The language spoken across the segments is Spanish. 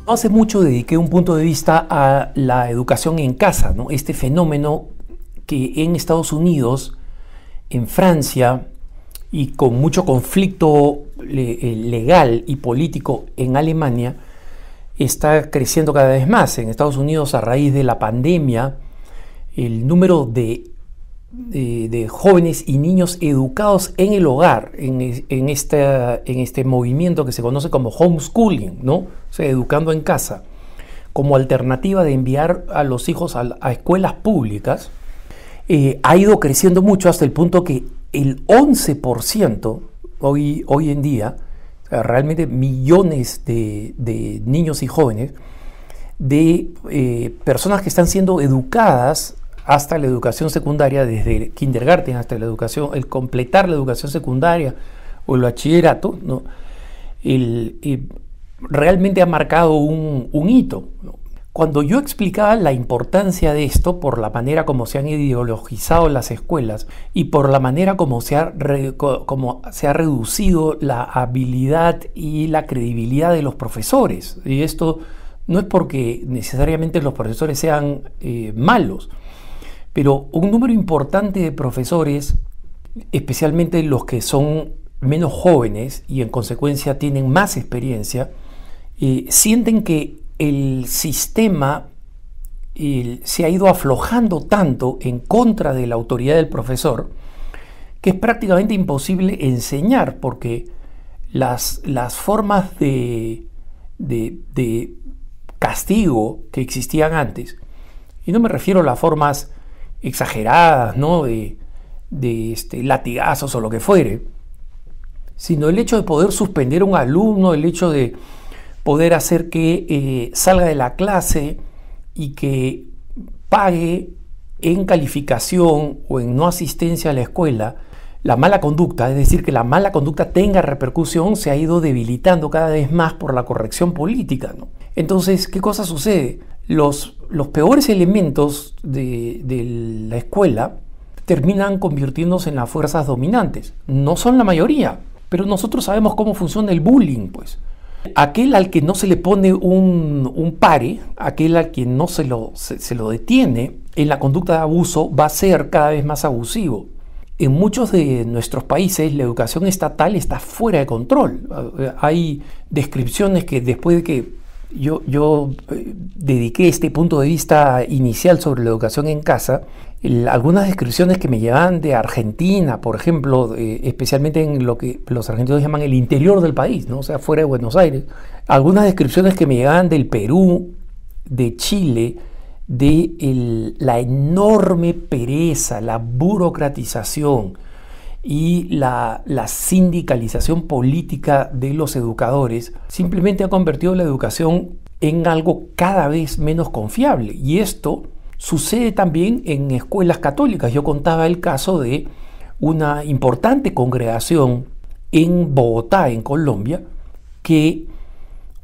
No hace mucho dediqué un punto de vista a la educación en casa, ¿no? Este fenómeno que en Estados Unidos, en Francia y con mucho conflicto legal y político en Alemania, está creciendo cada vez más. En Estados Unidos, a raíz de la pandemia, el número de jóvenes y niños educados en el hogar, en este movimiento que se conoce como homeschooling, ¿no? O sea, educando en casa, como alternativa de enviar a los hijos a escuelas públicas, ha ido creciendo mucho hasta el punto que el 11% hoy en día, o sea, realmente millones de niños y jóvenes, de personas que están siendo educadas hasta la educación secundaria, desde el kindergarten hasta el completar la educación secundaria o el bachillerato, ¿no? Realmente ha marcado un hito, ¿no? Cuando yo explicaba la importancia de esto por la manera como se han ideologizado las escuelas y por la manera como se ha reducido la habilidad y la credibilidad de los profesores, y esto no es porque necesariamente los profesores sean malos, pero un número importante de profesores, especialmente los que son menos jóvenes y en consecuencia tienen más experiencia, sienten que el sistema se ha ido aflojando tanto en contra de la autoridad del profesor que es prácticamente imposible enseñar, porque las formas de castigo que existían antes, y no me refiero a las formas exageradas, ¿no? de latigazos o lo que fuere, sino el hecho de poder suspender a un alumno, el hecho de poder hacer que salga de la clase y que pague en calificación o en no asistencia a la escuela la mala conducta, es decir, que la mala conducta tenga repercusión, se ha ido debilitando cada vez más por la corrección política, ¿no? Entonces, ¿qué cosa sucede? Los peores elementos de la escuela terminan convirtiéndose en las fuerzas dominantes. No son la mayoría, pero nosotros sabemos cómo funciona el bullying, pues. Aquel al que no se le pone un pare, aquel al que no se lo detiene en la conducta de abuso, va a ser cada vez más abusivo. En muchos de nuestros países la educación estatal está fuera de control. Hay descripciones que después de que yo dediqué este punto de vista inicial sobre la educación en casa, algunas descripciones que me llevan de Argentina, por ejemplo, especialmente en lo que los argentinos llaman el interior del país, ¿no? O sea, fuera de Buenos Aires, algunas descripciones que me llegaban del Perú, de Chile, de la enorme pereza, la burocratización y la sindicalización política de los educadores, simplemente ha convertido la educación en algo cada vez menos confiable. Y esto sucede también en escuelas católicas. Yo contaba el caso de una importante congregación en Bogotá, en Colombia, que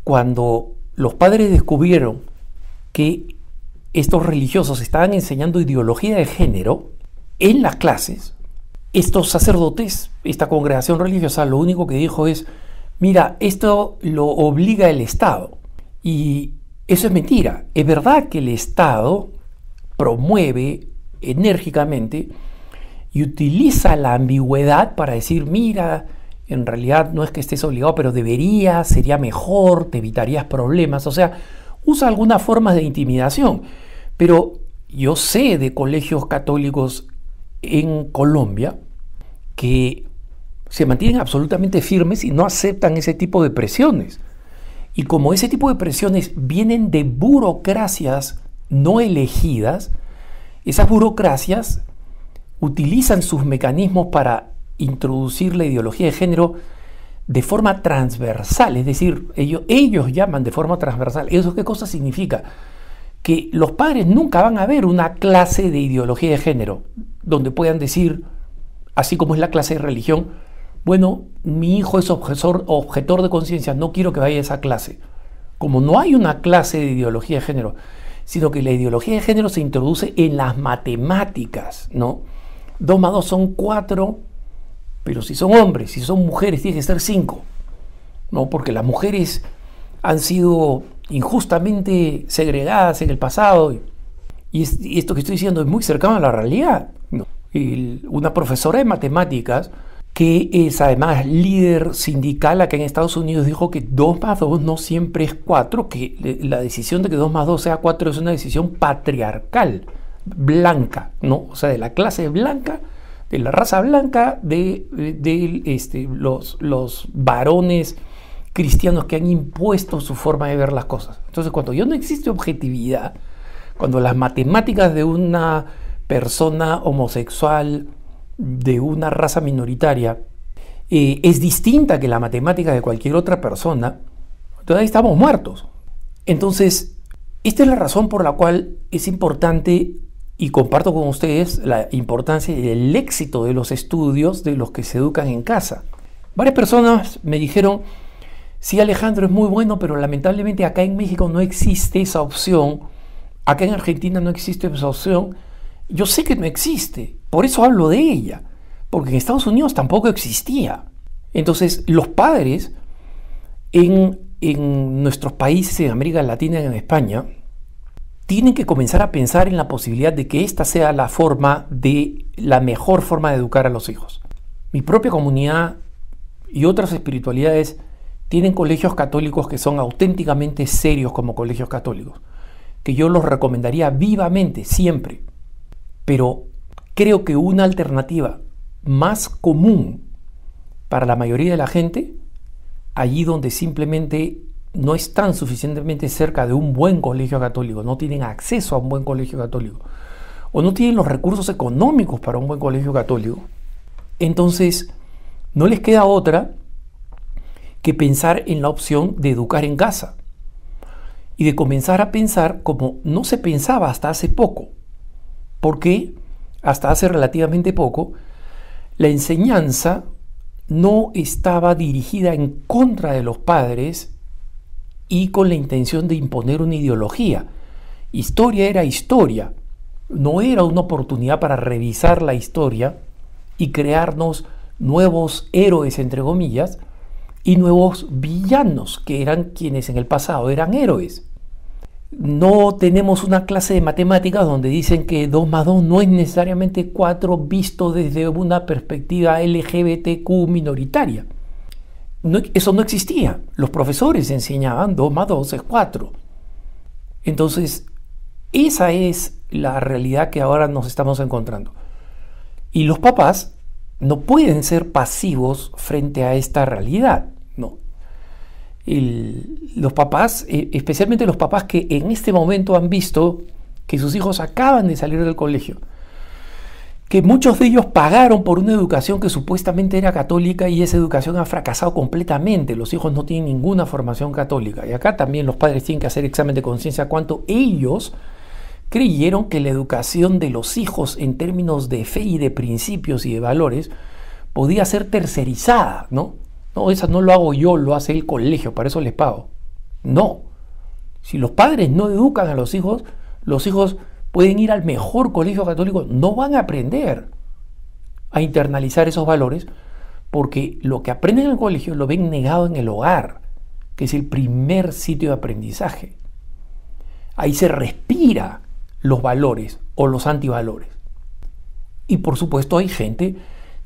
cuando los padres descubrieron que estos religiosos estaban enseñando ideología de género en las clases, estos sacerdotes, esta congregación religiosa, lo único que dijo es: mira, esto lo obliga el Estado. Y eso es mentira. Es verdad que el Estado promueve enérgicamente y utiliza la ambigüedad para decir: mira, en realidad no es que estés obligado, pero deberías, sería mejor, te evitarías problemas. O sea, usa algunas formas de intimidación. Pero yo sé de colegios católicos en Colombia que se mantienen absolutamente firmes y no aceptan ese tipo de presiones. Y como ese tipo de presiones vienen de burocracias no elegidas, esas burocracias utilizan sus mecanismos para introducir la ideología de género de forma transversal, es decir, ellos llaman de forma transversal. ¿Eso qué cosa significa? Que los padres nunca van a ver una clase de ideología de género donde puedan decir, así como es la clase de religión: bueno, mi hijo es objetor de conciencia, no quiero que vaya a esa clase. Como no hay una clase de ideología de género, sino que la ideología de género se introduce en las matemáticas, ¿no? 2 más 2 son 4, pero si son hombres, si son mujeres, tiene que ser 5, ¿no? Porque las mujeres han sido injustamente segregadas en el pasado. Y esto que estoy diciendo es muy cercano a la realidad, ¿no? Una profesora de matemáticas, que es además líder sindical acá en Estados Unidos, dijo que 2 más 2 no siempre es 4, que la decisión de que 2 más 2 sea 4 es una decisión patriarcal, blanca, ¿no? O sea, de la clase blanca, de la raza blanca, de los varones cristianos que han impuesto su forma de ver las cosas. Entonces, cuando ya no existe objetividad, cuando las matemáticas de una persona homosexual de una raza minoritaria es distinta que la matemática de cualquier otra persona, entonces ahí estamos muertos. Entonces, esta es la razón por la cual es importante, y comparto con ustedes la importancia y el éxito de los estudios de los que se educan en casa. Varias personas me dijeron: sí, Alejandro, es muy bueno, pero lamentablemente acá en México no existe esa opción, acá en Argentina no existe esa opción. Yo sé que no existe, por eso hablo de ella, porque en Estados Unidos tampoco existía. Entonces, los padres en nuestros países, en América Latina y en España, tienen que comenzar a pensar en la posibilidad de que esta sea la mejor forma de educar a los hijos. Mi propia comunidad y otras espiritualidades tienen colegios católicos que son auténticamente serios como colegios católicos, que yo los recomendaría vivamente, siempre. Pero creo que una alternativa más común para la mayoría de la gente, allí donde simplemente no están suficientemente cerca de un buen colegio católico, no tienen acceso a un buen colegio católico, o no tienen los recursos económicos para un buen colegio católico, entonces no les queda otra que pensar en la opción de educar en casa y de comenzar a pensar como no se pensaba hasta hace poco, porque hasta hace relativamente poco la enseñanza no estaba dirigida en contra de los padres y con la intención de imponer una ideología. Historia era historia, no era una oportunidad para revisar la historia y crearnos nuevos héroes, entre comillas, y nuevos villanos, que eran quienes en el pasado eran héroes. No tenemos una clase de matemáticas donde dicen que 2 más 2 no es necesariamente 4 visto desde una perspectiva LGBTQ minoritaria. Eso no existía. Los profesores enseñaban 2 más 2 es 4. Entonces, esa es la realidad que ahora nos estamos encontrando. Y los papás no pueden ser pasivos frente a esta realidad, ¿no? Los papás, especialmente los papás que en este momento han visto que sus hijos acaban de salir del colegio, que muchos de ellos pagaron por una educación que supuestamente era católica y esa educación ha fracasado completamente. Los hijos no tienen ninguna formación católica. Y acá también los padres tienen que hacer examen de conciencia cuánto ellos creyeron que la educación de los hijos en términos de fe y de principios y de valores podía ser tercerizada, ¿no? No, esa no lo hago yo, lo hace el colegio, para eso les pago. No. Si los padres no educan a los hijos pueden ir al mejor colegio católico, no van a aprender a internalizar esos valores, porque lo que aprenden en el colegio lo ven negado en el hogar, que es el primer sitio de aprendizaje. Ahí se respira los valores o los antivalores. Y por supuesto hay gente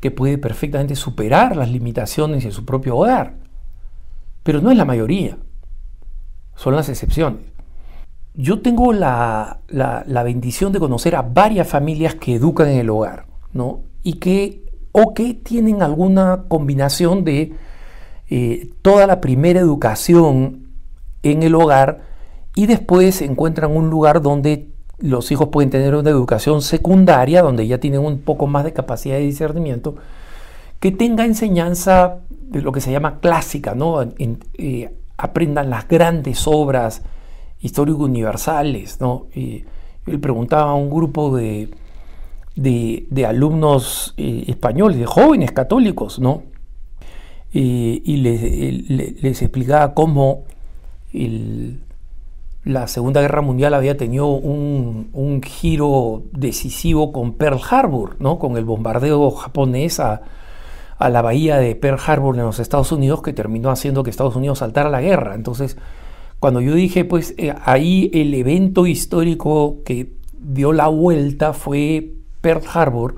que puede perfectamente superar las limitaciones en su propio hogar, pero no es la mayoría, son las excepciones. Yo tengo la bendición de conocer a varias familias que educan en el hogar, ¿no? Y que tienen alguna combinación de toda la primera educación en el hogar y después encuentran un lugar donde los hijos pueden tener una educación secundaria, donde ya tienen un poco más de capacidad de discernimiento, que tenga enseñanza de lo que se llama clásica, ¿no? Aprendan las grandes obras históricos universales, ¿no? Yo le preguntaba a un grupo de alumnos españoles, de jóvenes católicos, ¿no? Y les explicaba cómo la Segunda Guerra Mundial había tenido un giro decisivo con Pearl Harbor, ¿no? Con el bombardeo japonés a la bahía de Pearl Harbor en los Estados Unidos, que terminó haciendo que Estados Unidos saltara a la guerra. Entonces, Cuando yo dije, pues ahí el evento histórico que dio la vuelta fue Pearl Harbor,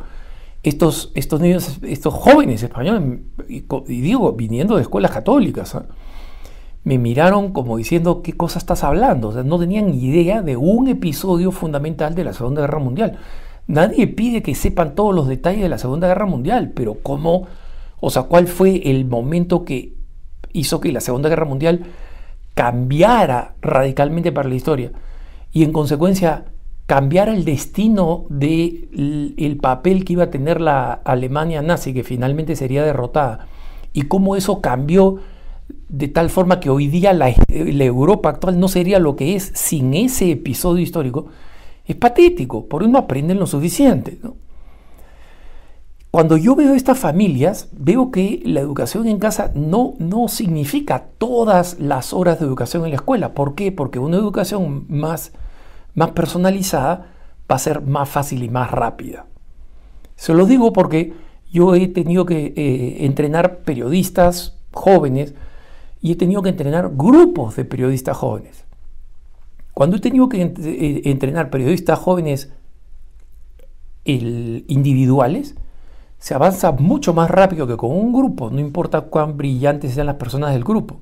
estos niños, estos jóvenes españoles, y digo, viniendo de escuelas católicas, ¿eh? Me miraron como diciendo, ¿qué cosa estás hablando? O sea, no tenían idea de un episodio fundamental de la Segunda Guerra Mundial. Nadie pide que sepan todos los detalles de la Segunda Guerra Mundial, pero ¿cómo? O sea, ¿cuál fue el momento que hizo que la Segunda Guerra Mundial cambiara radicalmente para la historia? Y en consecuencia, cambiara el destino del papel que iba a tener la Alemania nazi, que finalmente sería derrotada. Y cómo eso cambió de tal forma que hoy día la Europa actual no sería lo que es sin ese episodio histórico. Es patético, porque no aprenden lo suficiente, ¿no? Cuando yo veo estas familias, veo que la educación en casa no significa todas las horas de educación en la escuela. ¿Por qué? Porque una educación más personalizada va a ser más fácil y más rápida. Se lo digo porque yo he tenido que entrenar periodistas jóvenes y he tenido que entrenar grupos de periodistas jóvenes. Cuando he tenido que entrenar periodistas jóvenes individuales, se avanza mucho más rápido que con un grupo, no importa cuán brillantes sean las personas del grupo.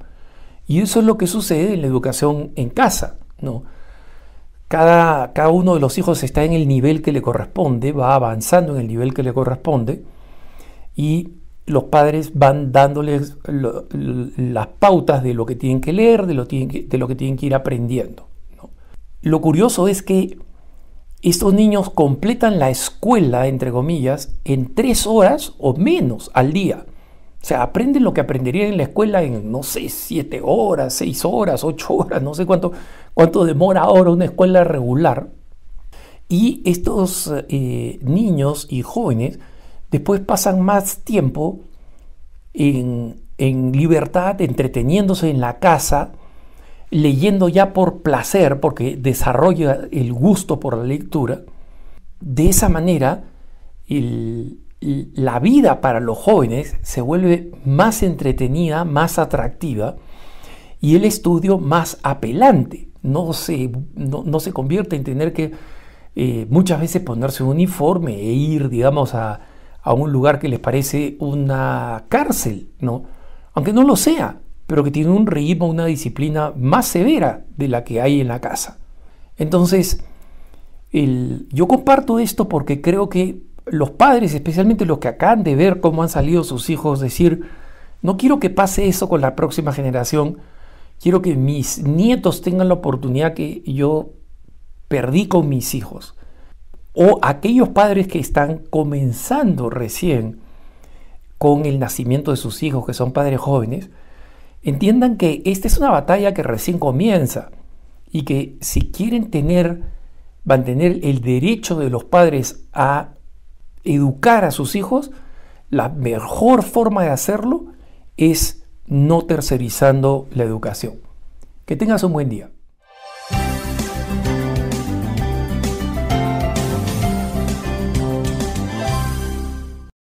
Y eso es lo que sucede en la educación en casa, ¿no? Cada uno de los hijos está en el nivel que le corresponde, va avanzando en el nivel que le corresponde, y los padres van dándoles las pautas de lo que tienen que leer, de lo que tienen que ir aprendiendo, ¿no? Lo curioso es que estos niños completan la escuela, entre comillas, en 3 horas o menos al día. O sea, aprenden lo que aprenderían en la escuela en, no sé, 7 horas, 6 horas, 8 horas, no sé cuánto demora ahora una escuela regular. Y estos niños y jóvenes después pasan más tiempo en libertad, entreteniéndose en la casa, leyendo ya por placer, porque desarrolla el gusto por la lectura. De esa manera, la vida para los jóvenes se vuelve más entretenida, más atractiva, y el estudio más apelante. No se convierte en tener que muchas veces ponerse un uniforme e ir, digamos, a un lugar que les parece una cárcel, ¿no? Aunque no lo sea, pero que tiene un ritmo, una disciplina más severa de la que hay en la casa. Entonces, yo comparto esto porque creo que los padres, especialmente los que acaban de ver cómo han salido sus hijos, decir, no quiero que pase eso con la próxima generación, quiero que mis nietos tengan la oportunidad que yo perdí con mis hijos. O aquellos padres que están comenzando recién con el nacimiento de sus hijos, que son padres jóvenes, entiendan que esta es una batalla que recién comienza y que si quieren mantener el derecho de los padres a educar a sus hijos, la mejor forma de hacerlo es no tercerizando la educación. Que tengas un buen día.